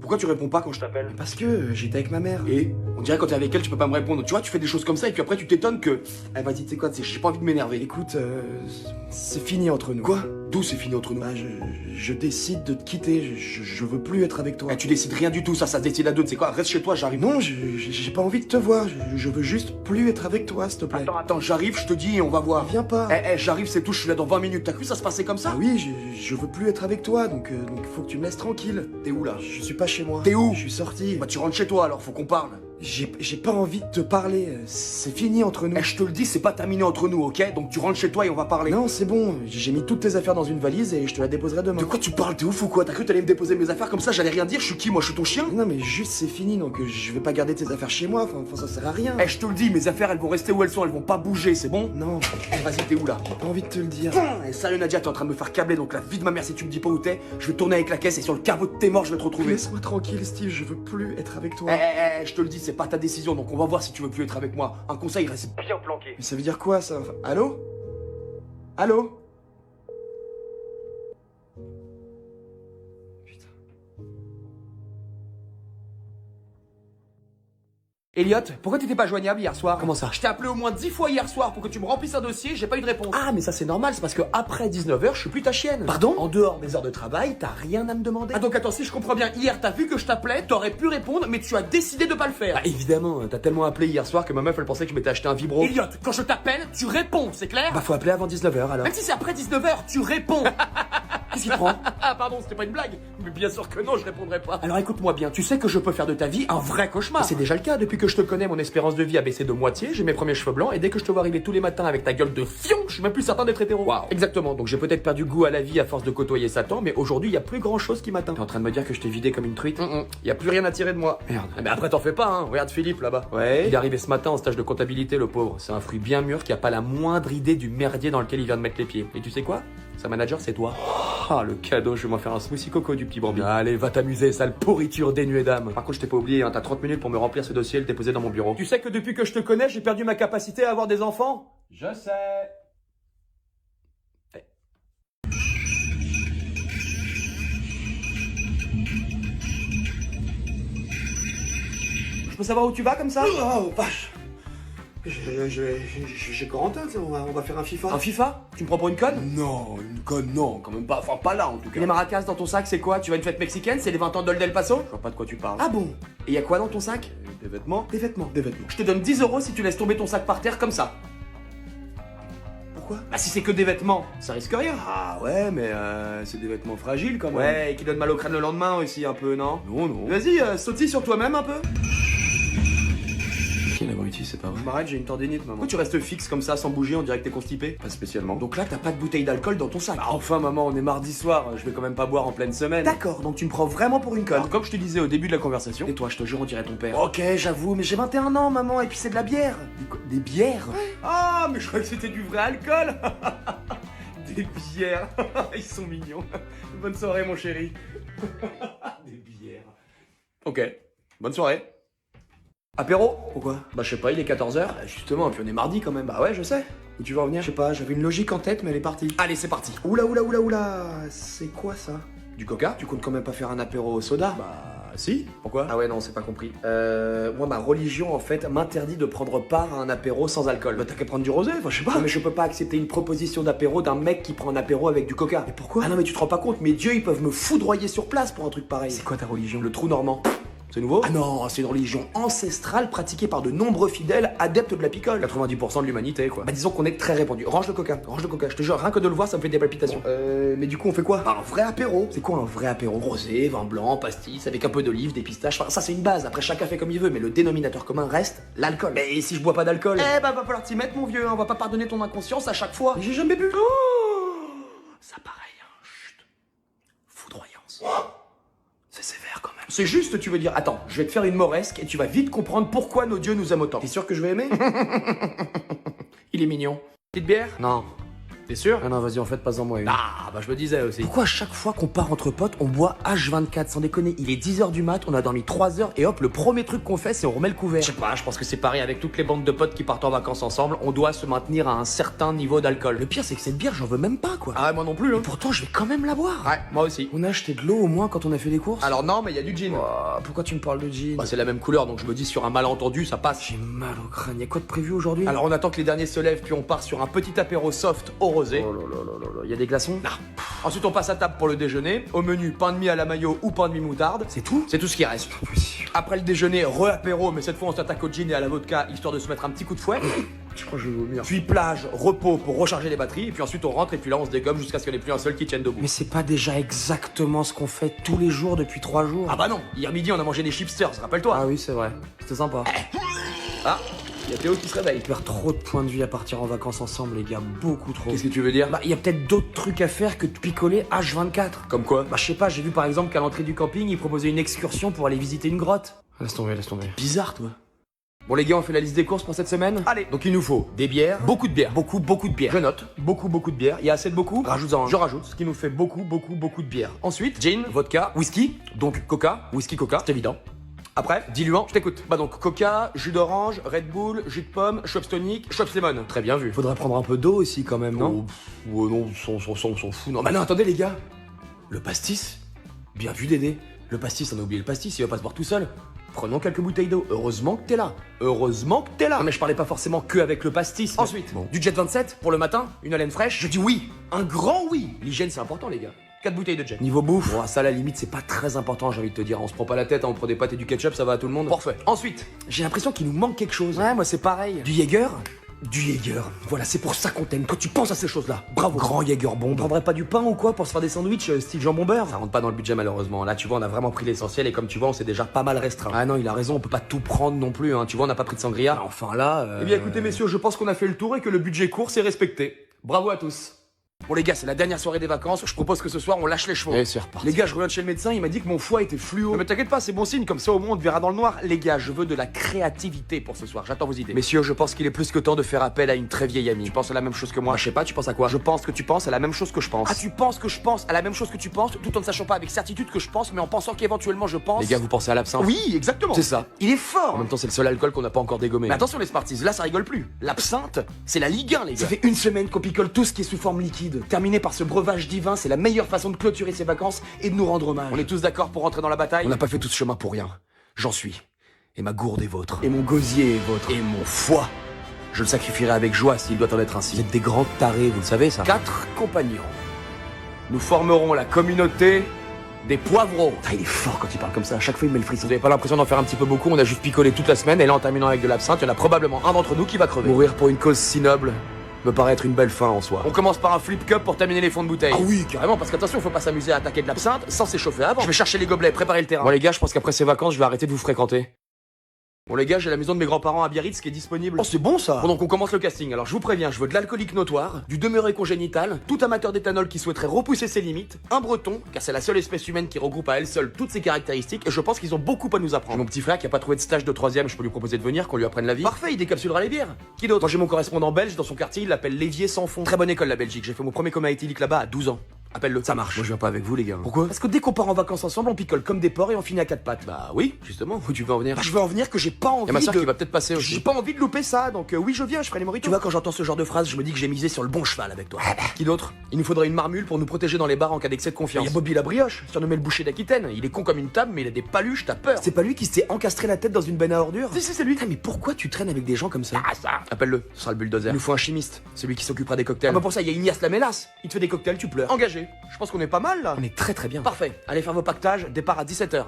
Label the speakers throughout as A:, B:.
A: Pourquoi tu réponds pas quand je t'appelle?
B: Parce que j'étais avec ma mère.
A: Et on dirait quand t'es avec elle, tu peux pas me répondre. Tu vois, tu fais des choses comme ça et puis après tu t'étonnes que... Eh vas-y, tu sais quoi, j'ai pas envie de m'énerver.
B: Écoute, c'est fini entre nous.
A: Quoi? D'où c'est fini entre nous?
B: Bah, je décide de te quitter, je veux plus être avec toi.
A: Eh, tu décides rien du tout, ça se décide à deux, tu sais quoi, reste chez toi, j'arrive.
B: Non, j'ai pas envie de te voir, je veux juste plus être avec toi, s'il te plaît.
A: Attends, j'arrive, je te dis et on va voir.
B: Viens pas.
A: J'arrive, c'est tout, je suis là dans 20 minutes. T'as cru ça se passait comme ça?
B: Ah oui, je veux plus être avec toi, donc faut que tu me laisses tranquille.
A: T'es où là?
B: Je suis pas chez moi.
A: T'es où?
B: Je suis sorti.
A: Bah tu rentres chez toi alors, faut qu'on parle.
B: J'ai pas envie de te parler, c'est fini entre nous.
A: Eh, je te le dis, c'est pas terminé entre nous, ok? Donc tu rentres chez toi et on va parler.
B: Non, c'est bon, j'ai mis toutes tes affaires dans une valise et je te la déposerai demain.
A: De quoi tu parles? T'es ouf ou quoi? T'as cru que t'allais me déposer mes affaires comme ça? J'allais rien dire, je suis qui moi? Je suis ton chien?
B: Non mais juste c'est fini, donc je vais pas garder tes affaires chez moi, enfin ça sert à rien.
A: Eh, je te le dis, mes affaires elles vont rester où elles sont, elles vont pas bouger, c'est bon?
B: Non,
A: Eh, vas-y, t'es où là?
B: j'ai pas envie de te le dire.
A: Eh, sérieux Nadia, t'es en train de me faire câbler, donc la vie de ma mère, si tu me dis pas où t'es, je vais tourner avec la caisse et sur le caveau de tes morts, je vais te retrouver.
B: Laisse-moi tranquille Steve, je veux plus être avec toi.
A: Je te le dis, c'est pas ta décision, donc on va voir si tu veux plus être avec moi. Un conseil, reste bien planqué.
B: Mais ça veut dire quoi ça? Enfin, allô? Allô? Putain.
A: Elliot, pourquoi t'étais pas joignable hier soir?
B: Comment ça?
A: Je t'ai appelé au moins 10 fois hier soir pour que tu me remplisses un dossier, j'ai pas eu de réponse.
B: Ah mais ça c'est normal, c'est parce que après 19h je suis plus ta chienne.
A: Pardon?
B: En dehors des heures de travail, t'as rien à me demander.
A: Ah donc attends, si je comprends bien, hier t'as vu que je t'appelais, t'aurais pu répondre, mais tu as décidé de pas le faire.
B: Bah évidemment, t'as tellement appelé hier soir que ma meuf elle pensait que je m'étais acheté un vibro.
A: Elliot, quand je t'appelle, tu réponds, c'est clair?
B: Bah faut appeler avant 19h alors.
A: Même si c'est après 19h, tu réponds.
B: Qu'est-ce qui te prend?
A: Ah pardon, c'était pas une blague. Mais bien sûr que non, je répondrai pas. Alors écoute-moi bien, tu sais que je peux faire de ta vie un vrai cauchemar.
B: C'est déjà le cas, depuis que je te connais, mon espérance de vie a baissé de moitié, j'ai mes premiers cheveux blancs et dès que je te vois arriver tous les matins avec ta gueule de fion, je suis même plus certain d'être hétéro.
A: Waouh.
B: Exactement, donc j'ai peut-être perdu goût à la vie à force de côtoyer Satan, mais aujourd'hui il y a plus grand chose qui m'atteint. T'es en train de me dire que je t'ai vidé comme une truite?
A: Y a plus rien à tirer de moi.
B: Merde.
A: Mais après t'en fais pas, hein. Regarde Philippe là-bas.
B: Ouais, il est arrivé ce matin en stage de comptabilité, le pauvre. C'est un fruit bien mûr qui a pas la moindre idée du merdier dans lequel il vient de mettre les pieds. Et tu sais quoi? Sa manager, c'est toi. Ah, le cadeau, je vais m'en faire un smoothie coco du petit Bambi. Allez, va t'amuser, sale pourriture dénuée d'âme. Par contre, je t'ai pas oublié, hein, t'as 30 minutes pour me remplir ce dossier et le déposer dans mon bureau.
A: Tu sais que depuis que je te connais, j'ai perdu ma capacité à avoir des enfants?
B: Je sais.
A: Je peux savoir où tu vas comme ça?
B: Oh, vache. J'ai Corentin, on va faire un FIFA.
A: Un FIFA? Tu me prends pour une conne?
B: Non, une conne, non, quand même pas. Enfin, pas là en tout cas.
A: Et les maracas dans ton sac, c'est quoi? Tu vas à une fête mexicaine? C'est les 20 ans d'Old El Paso?
B: Je vois pas de quoi tu parles.
A: Ah bon? Et y a quoi dans ton sac?
B: Des vêtements?
A: Des vêtements.
B: Des vêtements.
A: Je te donne 10 € si tu laisses tomber ton sac par terre comme ça.
B: Pourquoi?
A: Bah si c'est que des vêtements, ça risque rien.
B: Ah ouais, mais c'est des vêtements fragiles quand même.
A: Ouais, et qui donnent mal au crâne le lendemain aussi un peu, non?
B: Non, non.
A: Vas-y, sautille sur toi-même un peu.
B: Quel abruti, c'est pas vrai.
A: M'arrête, j'ai une tendinite, maman. Pourquoi tu restes fixe comme ça, sans bouger, on dirait que t'es constipé?
B: Pas spécialement.
A: Donc là, t'as pas de bouteille d'alcool dans ton sac.
B: Bah enfin, maman, on est mardi soir, je vais quand même pas boire en pleine semaine.
A: D'accord, donc tu me prends vraiment pour une conne.
B: Alors, comme je te disais au début de la conversation.
A: Et toi, je te jure, on dirait ton père.
B: Ok, j'avoue, mais j'ai 21 ans, maman, et puis c'est de la bière.
A: Des bières? Ah, mais je croyais que c'était du vrai alcool. Des bières. Ils sont mignons. Bonne soirée, mon chéri. Des bières. Ok, bonne soirée. Apéro?
B: Pourquoi?
A: Bah je sais pas, il est 14h.
B: Justement, et puis on est mardi quand même.
A: Bah ouais, je sais.
B: Où tu vas en venir? Je sais pas, j'avais une logique en tête, mais elle est partie.
A: Allez, c'est parti.
B: Oula, c'est quoi ça?
A: Du coca?
B: Tu comptes quand même pas faire un apéro au soda?
A: Bah si. Pourquoi?
B: Ah ouais, non, c'est pas compris. Moi, ma religion, en fait, m'interdit de prendre part à un apéro sans alcool.
A: Bah t'as qu'à prendre du rosé, enfin je sais pas.
B: Non, mais je peux pas accepter une proposition d'apéro d'un mec qui prend un apéro avec du coca.
A: Mais pourquoi?
B: Ah non, mais tu te rends pas compte, mes dieux, ils peuvent me foudroyer sur place pour un truc pareil.
A: C'est quoi ta religion?
B: Le trou normand.
A: C'est nouveau?
B: Ah non, c'est une religion ancestrale pratiquée par de nombreux fidèles adeptes de la picole.
A: 90% de l'humanité, quoi.
B: Bah disons qu'on est très répandu. Range le coca, je te jure, rien que de le voir, ça me fait des palpitations. Mais du coup, on fait quoi?
A: Bah, un vrai apéro.
B: C'est quoi un vrai apéro?
A: Rosé, vin blanc, pastis, avec un peu d'olive, des pistaches. Enfin, ça c'est une base. Après, chacun fait comme il veut, mais le dénominateur commun reste l'alcool.
B: Mais si je bois pas d'alcool?
A: Eh bah, va falloir t'y mettre, mon vieux. On va pas pardonner ton inconscience à chaque fois.
B: Mais j'ai jamais bu.
A: Ça pareil, hein. Chut. Foudroyance. C'est sévère quand même. C'est juste, tu veux dire, attends, je vais te faire une moresque et tu vas vite comprendre pourquoi nos dieux nous aiment autant.
B: T'es sûr que je vais aimer?
A: Il est mignon. Petite bière?
B: Non. T'es sûr?
C: Ah non, vas-y, en fait, pas en moi.
B: Ah, bah je me disais aussi.
C: Pourquoi à chaque fois qu'on part entre potes, on boit H24 sans déconner? Il est 10h du mat, on a dormi 3 heures et hop, le premier truc qu'on fait, c'est on remet le couvert.
B: Je sais pas, je pense que c'est pareil avec toutes les bandes de potes qui partent en vacances ensemble, on doit se maintenir à un certain niveau d'alcool.
C: Le pire, c'est que cette bière, j'en veux même pas, quoi.
B: Ah, moi non plus, hein.
C: Pourtant, je vais quand même la boire.
B: Ouais, moi aussi.
C: On a acheté de l'eau au moins quand on a fait les courses.
B: Alors non, mais il y a du gin.
C: Oh, pourquoi tu me parles de gin?
B: Bah c'est la même couleur, donc je me dis sur un malentendu, ça passe.
C: J'ai mal au crâne. Y'a quoi de prévu aujourd'hui?
B: Alors on attend que les derniers se lèvent, puis on part sur un petit apéro soft au rosé.
C: Oh là là là là là. Y'a des glaçons?
B: Non. Ensuite on passe à table pour le déjeuner. Au menu, pain de mie à la mayo ou pain de mie moutarde.
C: C'est tout?
B: C'est tout ce qui reste. Après le déjeuner, re-apéro, mais cette fois on s'attaque au gin et à la vodka, histoire de se mettre un petit coup de fouet.
C: Je crois que je vais vomir.
B: Puis plage, repos pour recharger les batteries, et puis ensuite on rentre et puis là on se dégomme jusqu'à ce qu'il n'y ait plus un seul qui tienne debout.
C: Mais c'est pas déjà exactement ce qu'on fait tous les jours depuis 3 jours?
B: Ah bah non, hier midi on a mangé des chipsters, rappelle-toi.
C: Ah oui, c'est vrai. C'était sympa.
B: Ah, il y a Théo qui se réveille.
C: On perd trop de points de vue à partir en vacances ensemble, les gars. Beaucoup trop.
B: Qu'est-ce que tu veux dire?
C: Bah, y a peut-être d'autres trucs à faire que de picoler H24.
B: Comme quoi?
C: Bah, je sais pas, j'ai vu par exemple qu'à l'entrée du camping, ils proposaient une excursion pour aller visiter une grotte. Laisse tomber, laisse tomber.
B: Bizarre toi. Bon les gars, on fait la liste des courses pour cette semaine? Allez, donc il nous faut des bières, beaucoup de bières, beaucoup de bières. Je note, beaucoup de bières. Il y a assez de beaucoup?
C: Rajoute-en un.
B: Je rajoute, ce qui nous fait beaucoup de bières. Ensuite, gin, vodka, whisky, donc coca, whisky coca, c'est évident. Après, diluant, je t'écoute. Bah donc coca, jus d'orange, Red Bull, jus de pomme, Schweppes tonic, Schweppes lemon. Très bien vu.
C: Faudrait prendre un peu d'eau aussi quand même, non?
B: Oh, non, on s'en fout. Non, bah non, attendez les gars. Le pastis? Bien vu Dédé. Le pastis, on a oublié le pastis, il va pas se boire tout seul. Prenons quelques bouteilles d'eau. Heureusement que t'es là. Heureusement que t'es là. Non mais je parlais pas forcément que avec le pastis. Ensuite, du Jet 27 pour le matin, une haleine fraîche. Je dis oui. Un grand oui. L'hygiène c'est important les gars. 4 bouteilles de Jet.
C: Niveau bouffe,
B: Bon, ça à la limite c'est pas très important, j'ai envie de te dire. On se prend pas la tête, hein, on prend des pâtes et du ketchup, ça va à tout le monde. Parfait. Ensuite,
C: j'ai l'impression qu'il nous manque quelque chose.
B: ouais, moi c'est pareil.
C: Du Jäger? Du Jäger. Voilà, c'est pour ça qu'on t'aime. Toi, tu penses à ces choses-là. Bravo. Grand Jäger bombe. On prendrait pas du pain ou quoi pour se faire des sandwichs style jambon beurre?
B: Ça rentre pas dans le budget malheureusement. Là, tu vois, on a vraiment pris l'essentiel et comme tu vois, on s'est déjà pas mal restreint.
C: Ah non, il a raison, on peut pas tout prendre non plus, hein.
B: Tu vois, on n'a pas pris de sangria.
C: Enfin là.
B: Eh bien écoutez messieurs, je pense qu'on a fait le tour et que le budget course est respecté. Bravo à tous. Bon les gars, c'est la dernière soirée des vacances, je propose que ce soir on lâche les chevaux.
C: Et c'est reparti.
B: Les gars, je reviens de chez le médecin, il m'a dit que mon foie était fluo. Mais t'inquiète pas, c'est bon signe, comme ça au moins on te verra dans le noir. Les gars, je veux de la créativité pour ce soir, j'attends vos idées. Messieurs, je pense qu'il est plus que temps de faire appel à une très vieille amie. Tu penses à la même chose que moi?
C: Bah, je sais pas, tu penses à quoi?
B: Je pense que tu penses à la même chose que je pense.
C: Ah, tu penses que je pense à la même chose que tu penses, tout en ne sachant pas avec certitude que je pense, mais en pensant qu'éventuellement je pense.
B: Les gars, vous pensez à l'absinthe?
C: Oui, exactement.
B: C'est ça.
C: Il est fort.
B: En même temps, c'est le seul alcool qu'on n'a pas encore dégommé.
C: Mais attention les Smarties, là ça rigole plus. L'absinthe, c'est la Ligue 1 les gars.
B: Ça
C: fait une semaine qu'on picole tout ce qui est sous forme liquide. Terminé par ce breuvage divin, c'est la meilleure façon de clôturer ses vacances et de nous rendre hommage.
B: On est tous d'accord pour rentrer dans la bataille?
C: On n'a pas fait tout ce chemin pour rien. J'en suis. Et ma gourde est vôtre.
B: Et mon gosier est vôtre.
C: Et mon foie. Je le sacrifierai avec joie s'il doit en être ainsi.
B: Vous êtes des grands tarés, vous le savez ça?
C: 4 compagnons.
B: Nous formerons la communauté des poivreaux.
C: Ah, il est fort quand il parle comme ça, à chaque fois il met le frisson.
B: Vous avez pas l'impression d'en faire un petit peu beaucoup? On a juste picolé toute la semaine et là en terminant avec de l'absinthe, il y en a probablement un d'entre nous qui va crever.
C: Mourir pour une cause si noble me paraît être une belle fin en soi.
B: On commence par un flip cup pour terminer les fonds de bouteille.
C: Ah oui,
B: Carrément, parce qu'attention, faut pas s'amuser à attaquer de l'absinthe sans s'échauffer avant.
C: Je vais chercher les gobelets, préparer le terrain.
B: Bon les gars, je pense qu'après ces vacances, je vais arrêter de vous fréquenter. Bon les gars, j'ai la maison de mes grands-parents à Biarritz qui est disponible.
C: Oh, c'est bon ça.
B: Bon donc on commence le casting. Alors je vous préviens, je veux de l'alcoolique notoire, du demeuré congénital, tout amateur d'éthanol qui souhaiterait repousser ses limites, un breton, car c'est la seule espèce humaine qui regroupe à elle seule toutes ses caractéristiques, et je pense qu'ils ont beaucoup à nous apprendre. J'ai mon petit frère qui a pas trouvé de stage de 3ème, je peux lui proposer de venir, qu'on lui apprenne la vie. Parfait, il décapsulera les bières. Qui d'autre? Moi j'ai mon correspondant belge dans son quartier, il l'appelle l'évier sans fond. Très bonne école la Belgique, j'ai fait mon premier coma éthylique là-bas à 12 ans. Appelle-le.
C: Ça marche.
B: Moi je viens pas avec vous les gars.
C: Pourquoi?
B: Parce que dès qu'on part en vacances ensemble, on picole comme des porcs et on finit à 4 pattes. Bah oui, justement, où tu veux en venir?
C: Bah, je veux en venir que j'ai pas envie
B: Y'a ma soeur
C: de...
B: qui va peut-être passer aussi.
C: J'ai pas envie de louper ça, donc oui je viens, je ferai les moritos.
B: Tu vois, quand j'entends ce genre de phrase, je me dis que j'ai misé sur le bon cheval avec toi. Qui d'autre? Il nous faudrait une marmule pour nous protéger dans les bars en cas d'excès de confiance.
C: Il y a Bobby la brioche,
B: surnommé le boucher d'Aquitaine. Il est con comme une table, mais il a des paluches, t'as peur.
C: C'est pas lui qui s'est encastré la tête dans une benne à ordures?
B: Si, c'est lui.
C: Ah, mais pourquoi tu traînes avec des gens comme ça?
B: Ah ça. Appelle-le, ce sera le bulldozer.
C: Il nous faut un chimiste, celui qui s'occupera des cocktails.
B: Ah bah pour ça, il y a Ignace la mélasse. Il te fait des cocktails, tu pleures. Engagé. Je pense qu'on est pas mal là.
C: On est très bien.
B: Parfait. Allez faire vos pactages, départ à 17h.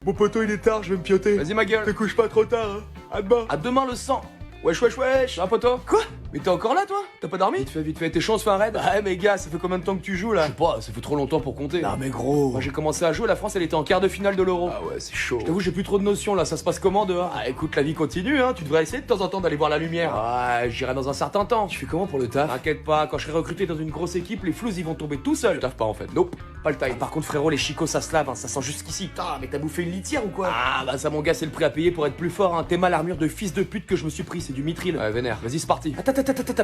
A: Mon poteau, il est tard, je vais me pioter.
B: Vas-y ma gueule.
A: Te couche pas trop tard, hein. À demain.
B: À demain le sang. Wesh wesh wesh. Un poteau.
C: Quoi?
B: Mais t'es encore là, toi? T'as pas dormi? Vite fait, t'es chaud, on se fait un raid? Ouais, mais gars, ça fait combien de temps que tu joues, là? Je sais pas, ça fait trop longtemps pour compter.
C: Non mais gros.
B: Moi, j'ai commencé à jouer, la France, elle était en quart de finale de l'Euro.
C: Ah ouais, c'est chaud.
B: Je t'avoue, j'ai plus trop de notions, là, ça se passe comment, dehors? Ah, écoute, la vie continue, hein, tu devrais essayer de temps en temps d'aller voir la lumière. Ouais, j'irai dans un certain temps.
C: Tu fais comment pour le taf?
B: T'inquiète pas, quand je serai recruté dans une grosse équipe, les flous, ils vont tomber tout seuls. Je taffe pas, en fait. Nope, pas le time.
C: Par contre frérot, les chicots ça se lave, hein, ça sent jusqu'ici.
B: Putain, mais t'as bouffé une litière ou quoi?
C: Ah bah ça mon gars, c'est le prix à payer pour être plus fort, hein. T'es mal l'armure de fils de pute que je me suis pris, c'est du mithril.
B: Ouais, vénère, vas-y, c'est parti.
C: Attends,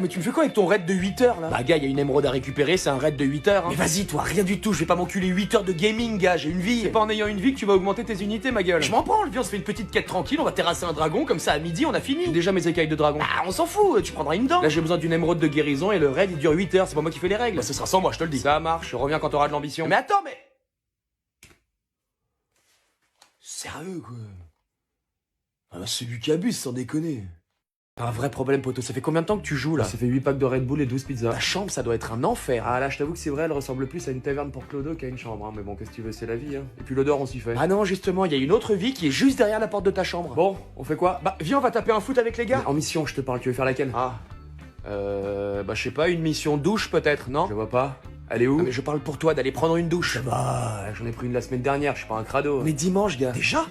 C: mais tu me fais quoi avec ton raid de 8 heures là? Bah gars, y a une émeraude à récupérer, c'est un raid de 8 heures, hein. Mais vas-y toi, rien du tout, je vais pas m'enculer 8 heures de gaming gars, j'ai une vie.
B: C'est pas en ayant une vie que tu vas augmenter tes unités, ma gueule.
C: Je m'en branle, viens, on se fait une petite quête tranquille, on va terrasser un dragon, comme ça à midi on a fini.
B: J'ai déjà mes écailles de dragon.
C: Ah on s'en fout, tu prendras une dent.
B: Là, j'ai besoin d'une émeraude de guérison et le raid il dure 8 heures, c'est pas moi qui fais les règles.
C: Bah ce sera sans moi, je te le dis.
B: Ça marche, reviens quand t'auras de l'ambition.
C: Mais attends, mais... Sérieux quoi? Ah bah c'est du cabus sans déconner.
B: T'as un vrai problème, poto. Ça fait combien de temps que tu joues là? Ça fait 8 packs de Red Bull et 12 pizzas.
C: Ta chambre ça doit être un enfer.
B: Ah là, je t'avoue que c'est vrai, elle ressemble plus à une taverne pour Clodo qu'à une chambre, hein. Mais bon, qu'est-ce que tu veux, c'est la vie, hein. Et puis l'odeur, on s'y fait.
C: Ah non, justement, il y a une autre vie qui est juste derrière la porte de ta chambre.
B: Bon, on fait quoi?
C: Bah viens, on va taper un foot avec les gars.
B: Mais en mission, je te parle, tu veux faire laquelle?
C: Ah.
B: Bah je sais pas, une mission douche peut-être, non? Je vois pas. Elle est où?
C: Ah, mais je parle pour toi d'aller prendre une douche.
B: Bah, j'en ai pris une la semaine dernière, je suis pas un crado.
C: On est dimanche, gars.
B: Déjà?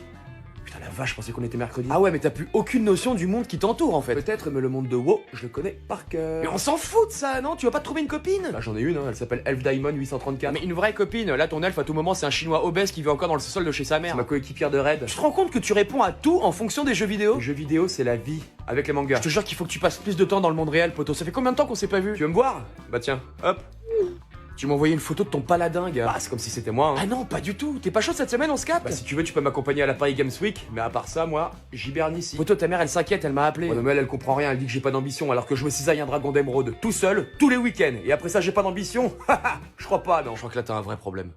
B: Putain la vache, je pensais qu'on était mercredi.
C: Ah ouais, mais t'as plus aucune notion du monde qui t'entoure en fait.
B: Peut-être, mais le monde de WoW, je le connais par cœur.
C: Mais on s'en fout de ça, non? Tu vas pas te trouver une copine?
B: Bah j'en ai une, hein. Elle s'appelle Elf Diamond 834.
C: Mais une vraie copine. Là, ton elfe à tout moment, c'est un chinois obèse qui vit encore dans le sous-sol de chez sa mère.
B: C'est ma coéquipière de raid.
C: Tu te rends compte que tu réponds à tout en fonction des jeux vidéo?
B: Les jeux vidéo, c'est la vie. Avec les mangas.
C: Je te jure qu'il faut que tu passes plus de temps dans le monde réel, poto. Ça fait combien de temps qu'on s'est pas vu?
B: Tu veux me voir? Bah tiens, hop.
C: Tu m'as envoyé une photo de ton paladin, gars.
B: Bah c'est comme si c'était moi, hein.
C: Ah non, pas du tout. T'es pas chaud cette semaine, on se capte?
B: Bah si tu veux, tu peux m'accompagner à la Paris Games Week. Mais à part ça, moi, j'hiberne ici.
C: Poto, ta mère, elle s'inquiète, elle m'a appelé.
B: Ouais, mais elle comprend rien, elle dit que j'ai pas d'ambition alors que je me cisaille un dragon d'émeraude tout seul, tous les week-ends. Et après ça, j'ai pas d'ambition? Je crois pas, non.
C: Je crois que là, t'as un vrai problème.